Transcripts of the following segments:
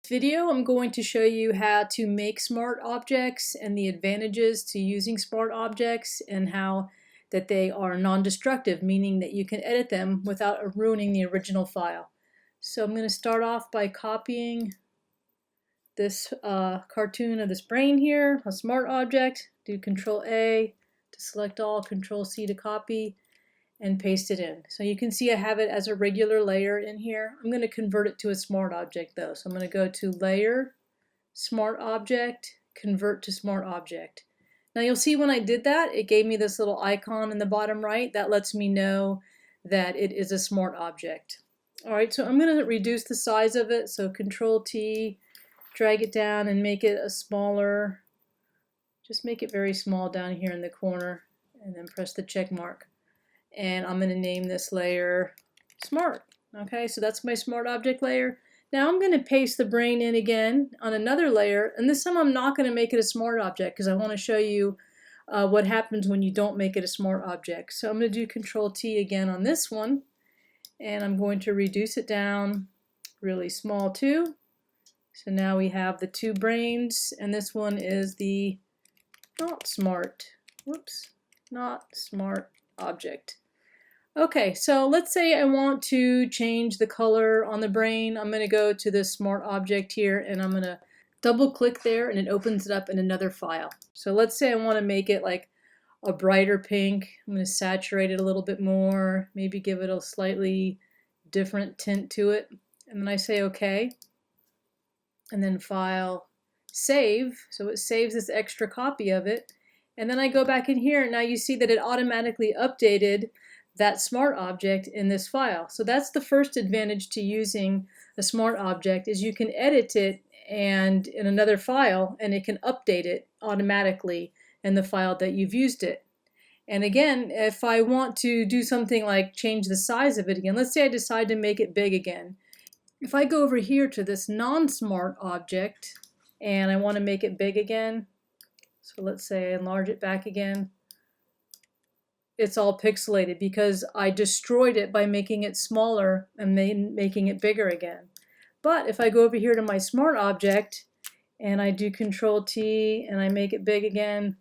Video, I'm going to show you how to make smart objects and the advantages to using smart objects and how that they are non-destructive, meaning that you can edit them without ruining the original file. So I'm going to start off by copying this cartoon of this brain here, a smart object, do Control A to select all, Control C to copy, and paste it in. So you can see I have it as a regular layer in here. I'm going to convert it to a smart object though. So I'm going to go to Layer, Smart Object, Convert to Smart Object. Now you'll see when I did that, it gave me this little icon in the bottom right. That lets me know that it is a smart object. Alright, so I'm going to reduce the size of it. So Control T, drag it down and make it a smaller, just make it very small down here in the corner, and then press the check mark. And I'm going to name this layer Smart. Okay, so that's my smart object layer. Now I'm going to paste the brain in again on another layer, and this time I'm not going to make it a smart object because I want to show you what happens when you don't make it a smart object. So I'm going to do Control T again on this one, and I'm going to reduce it down really small too. So now we have the two brains, and this one is the not smart object. Okay, so let's say I want to change the color on the brain. I'm going to go to this smart object here and I'm going to double click there and it opens it up in another file. So let's say I want to make it like a brighter pink. I'm going to saturate it a little bit more, maybe give it a slightly different tint to it. And then I say OK. And then File, Save. So it saves this extra copy of it. And then I go back in here and now you see that it automatically updated that smart object in this file. So that's the first advantage to using a smart object, is you can edit it and in another file and it can update it automatically in the file that you've used it. And again, if I want to do something like change the size of it again, let's say I decide to make it big again. If I go over here to this non-smart object and I want to make it big again, so let's say I enlarge it back again, it's all pixelated because I destroyed it by making it smaller and making it bigger again. But if I go over here to my smart object and I do Control T and I make it big again,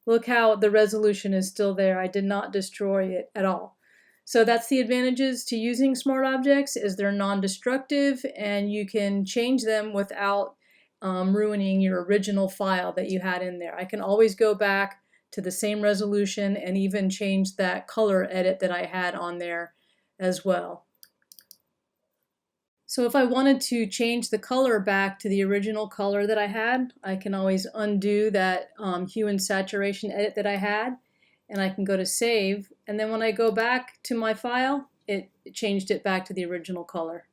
look how the resolution is still there. I did not destroy it at all. So that's the advantages to using smart objects, is they're non-destructive and you can change them without ruining your original file that you had in there. I can always go back to the same resolution and even change that color edit that I had on there as well. So if I wanted to change the color back to the original color that I had, I can always undo that hue and saturation edit that I had, and I can go to Save, and then when I go back to my file, it changed it back to the original color.